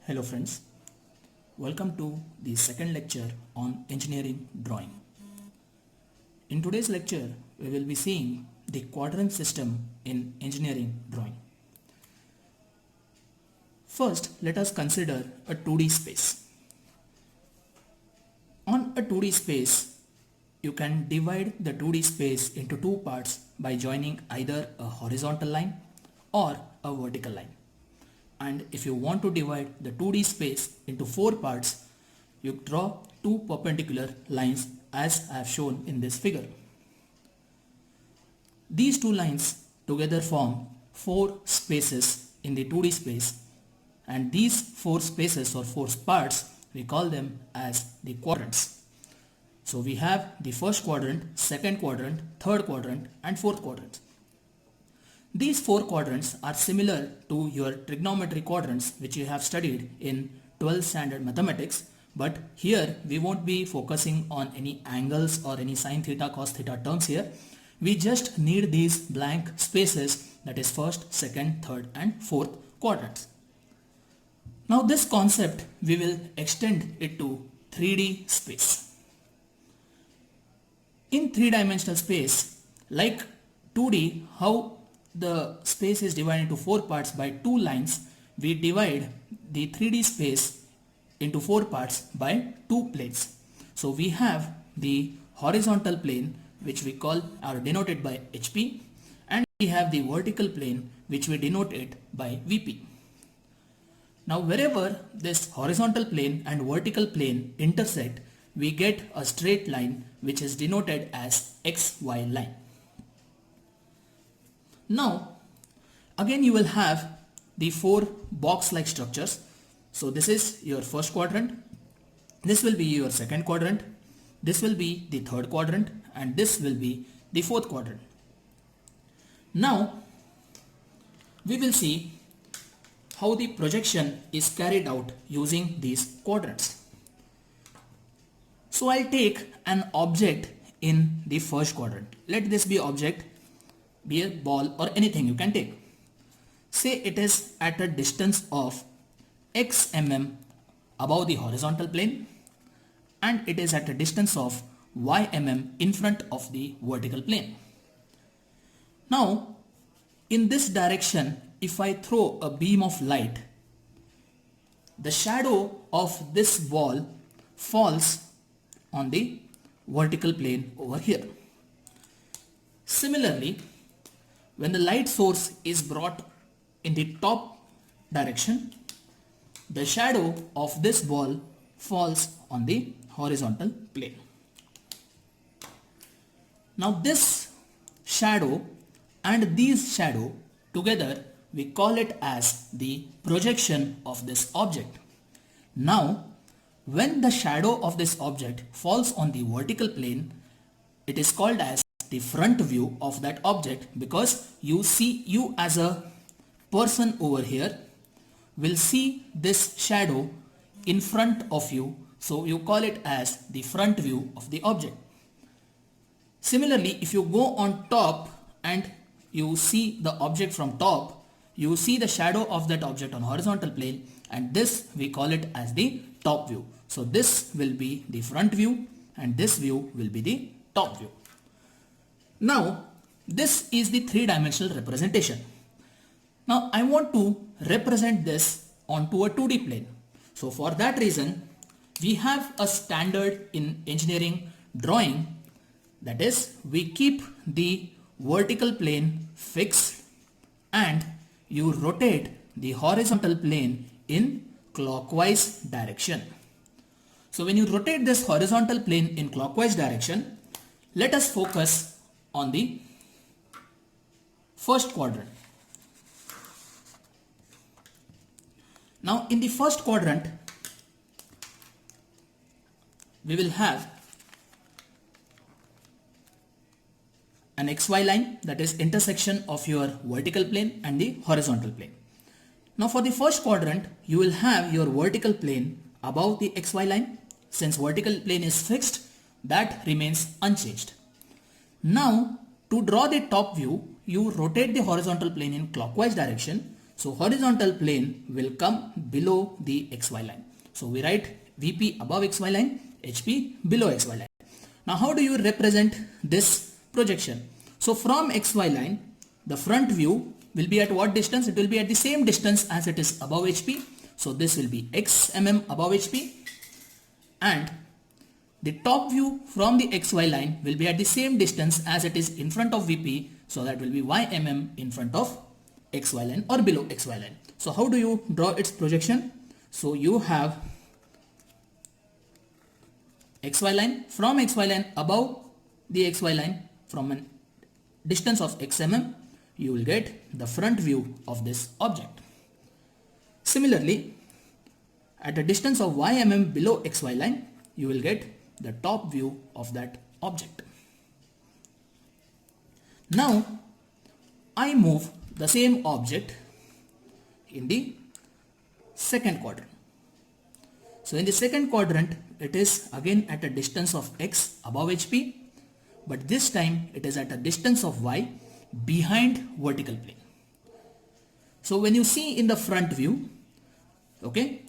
Hello friends, welcome to the second lecture on engineering drawing. In today's lecture, we will be seeing the quadrant system in engineering drawing. First, let us consider a 2D space. On a 2D space, you can divide the 2D space into two parts by joining either a horizontal line or a vertical line. And if you want to divide the 2D space into four parts, you draw two perpendicular lines as I have shown in this figure. These two lines together form four spaces in the 2D space, and these four spaces or four parts we call them as the quadrants. So we have the first quadrant, second quadrant, third quadrant and fourth quadrant. These four quadrants are similar to your trigonometry quadrants which you have studied in 12th standard mathematics, but here we won't be focusing on any angles or any sin theta cos theta terms here. We just need these blank spaces, that is first, second, third and fourth quadrants. Now this concept we will extend it to 3D space. In three-dimensional space, like 2D, how the space is divided into four parts by two lines, we divide the 3D space into four parts by two planes. So we have the horizontal plane which we call or denoted by HP, and we have the vertical plane which we denote it by VP. Now wherever this horizontal plane and vertical plane intersect, we get a straight line which is denoted as XY line. Now again you will have the four box-like structures. So this is your first quadrant, this will be your second quadrant, this will be the third quadrant and this will be the fourth quadrant. Now we will see how the projection is carried out using these quadrants. So I'll take an object in the first quadrant. Let this be object, be a ball or anything you can take. Say it is at a distance of x mm above the horizontal plane and it is at a distance of y mm in front of the vertical plane. Now in this direction, if I throw a beam of light, the shadow of this ball falls on the vertical plane over here. Similarly, when the light source is brought in the top direction, the shadow of this ball falls on the horizontal plane. Now this shadow and these shadow together, we call it as the projection of this object. Now when the shadow of this object falls on the vertical plane, it is called as the front view of that object, because you as a person over here will see this shadow in front of you, so you call it as the front view of the object. Similarly, if you go on top and you see the object from top, you see the shadow of that object on horizontal plane, and this we call it as the top view. So this will be the front view and this view will be the top view. Now this is the three-dimensional representation. Now I want to represent this onto a 2D plane. So for that reason, we have a standard in engineering drawing, that is, we keep the vertical plane fixed and you rotate the horizontal plane in clockwise direction. So when you rotate this horizontal plane in clockwise direction, let us focus on the first quadrant. Now in the first quadrant, we will have an XY line, that is intersection of your vertical plane and the horizontal plane. Now for the first quadrant, you will have your vertical plane above the XY line. Since vertical plane is fixed, that remains unchanged. Now to draw the top view, you rotate the horizontal plane in clockwise direction. So horizontal plane will come below the XY line. So we write VP above XY line, HP below XY line. Now how do you represent this projection? So from XY line, the front view will be at what distance? It will be at the same distance as it is above HP. So this will be X mm above HP, and the top view from the XY line will be at the same distance as it is in front of VP. So that will be Y mm in front of XY line or below XY line. So how do you draw its projection? So you have XY line, from XY line above the XY line from a distance of X mm, you will get the front view of this object. Similarly, at a distance of Y mm below XY line, you will get the top view of that object. Now, I move the same object in the second quadrant. So in the second quadrant, it is again at a distance of X above HP, but this time it is at a distance of Y behind vertical plane. So when you see in the front view, okay,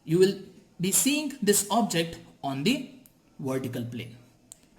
you will be seeing this object on the vertical plane.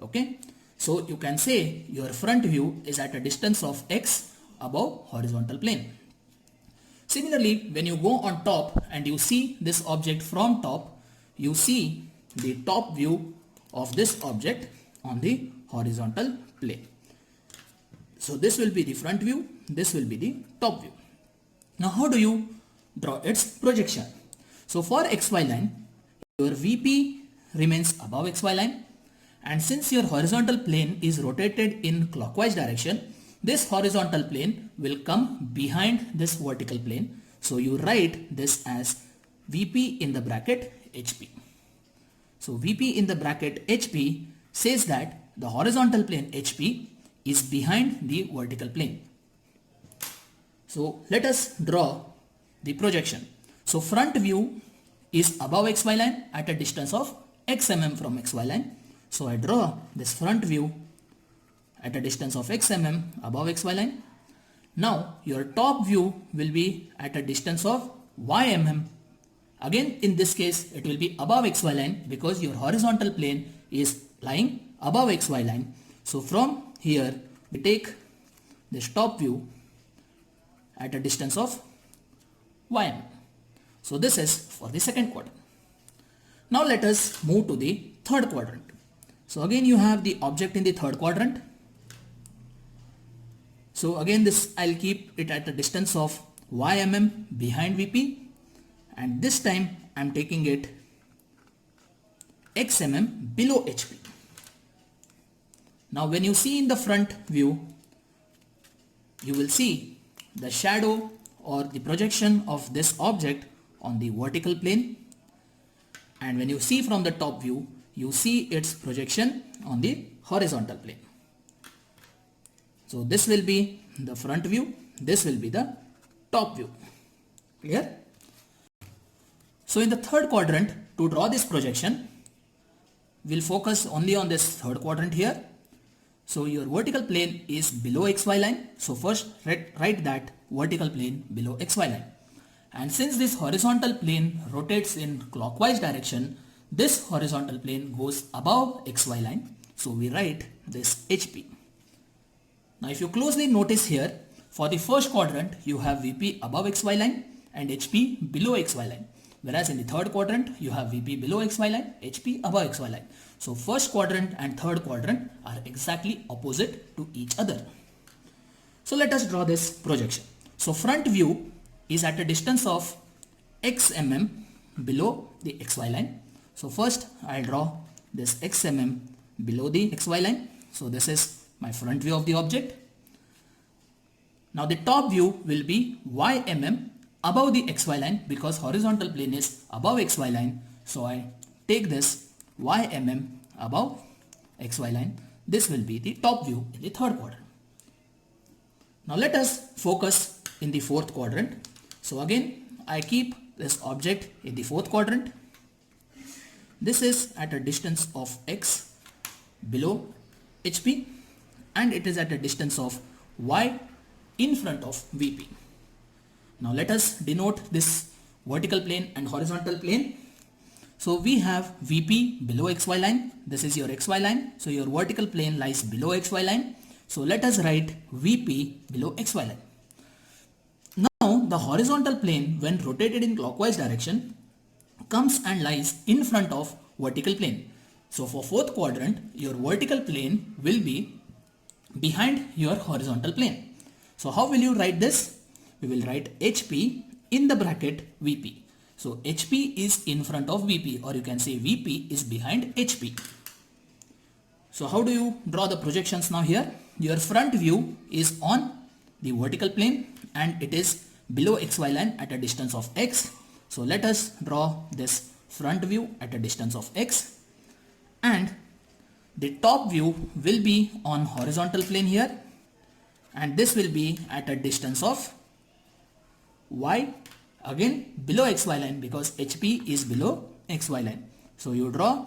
Okay, so you can say your front view is at a distance of X above horizontal plane. Similarly, when you go on top and you see this object from top, you see the top view of this object on the horizontal plane. So this will be the front view, this will be the top view. Now how do you draw its projection? So for XY line, your VP remains above XY line, and since your horizontal plane is rotated in clockwise direction, this horizontal plane will come behind this vertical plane. So you write this as VP in the bracket HP. So VP in the bracket HP says that the horizontal plane HP is behind the vertical plane. So let us draw the projection. So front view is above XY line at a distance of X mm from XY line. So I draw this front view at a distance of X mm above XY line. Now your top view will be at a distance of Y mm. Again in this case it will be above XY line because your horizontal plane is lying above XY line. So from here we take this top view at a distance of Y mm. So this is for the second quadrant. Now let us move to the third quadrant. So again you have the object in the third quadrant. So again this I'll keep it at a distance of Y mm behind VP, and this time I'm taking it X mm below HP. Now when you see in the front view, you will see the shadow or the projection of this object on the vertical plane, and when you see from the top view, you see its projection on the horizontal plane. So this will be the front view, this will be the top view. Clear? So in the third quadrant, to draw this projection, we'll focus only on this third quadrant here. So your vertical plane is below XY line. So first write that vertical plane below XY line. And since this horizontal plane rotates in clockwise direction, this horizontal plane goes above XY line. So we write this HP. Now if you closely notice here, for the first quadrant you have VP above XY line and HP below XY line. Whereas in the third quadrant you have VP below XY line, HP above XY line. So first quadrant and third quadrant are exactly opposite to each other. So let us draw this projection. So front view is at a distance of X mm below the XY line. So first I'll draw this X mm below the XY line. So this is my front view of the object. Now the top view will be Y mm above the XY line because horizontal plane is above XY line. So I take this Y mm above XY line. This will be the top view in the third quadrant. Now let us focus in the fourth quadrant. So again I keep this object in the fourth quadrant. This is at a distance of X below HP and it is at a distance of Y in front of VP. Now let us denote this vertical plane and horizontal plane. So we have VP below XY line. This is your XY line. So your vertical plane lies below XY line. So let us write VP below XY line. Now the horizontal plane, when rotated in clockwise direction, comes and lies in front of vertical plane. So for fourth quadrant, your vertical plane will be behind your horizontal plane. So how will you write this? We will write HP in the bracket VP. So HP is in front of VP, or you can say VP is behind HP. So how do you draw the projections now here? Your front view is on the vertical plane and it is below XY line at a distance of X. So let us draw this front view at a distance of X, and the top view will be on horizontal plane here, and this will be at a distance of Y, again below XY line because HP is below XY line. So you draw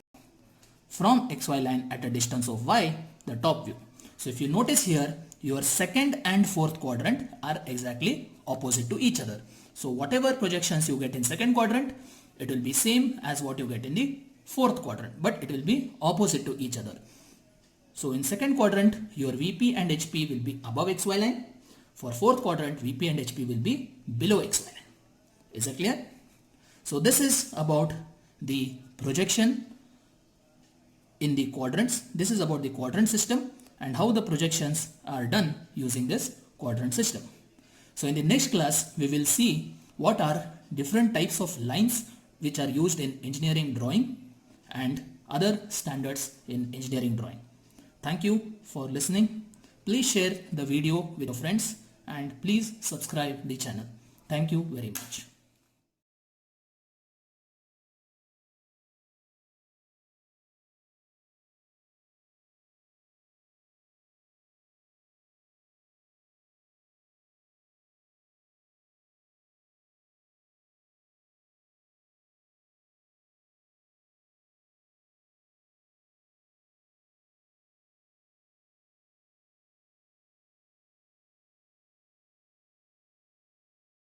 from XY line at a distance of Y the top view. So if you notice here, your second and fourth quadrant are exactly opposite to each other. So whatever projections you get in second quadrant, it will be same as what you get in the fourth quadrant, but it will be opposite to each other. So in second quadrant, your VP and HP will be above XY line. For fourth quadrant, VP and HP will be below XY line. Is it clear? So this is about the projection in the quadrants. This is about the quadrant system and how the projections are done using this quadrant system. So in the next class, we will see what are different types of lines which are used in engineering drawing and other standards in engineering drawing. Thank you for listening. Please share the video with your friends and please subscribe the channel. Thank you very much.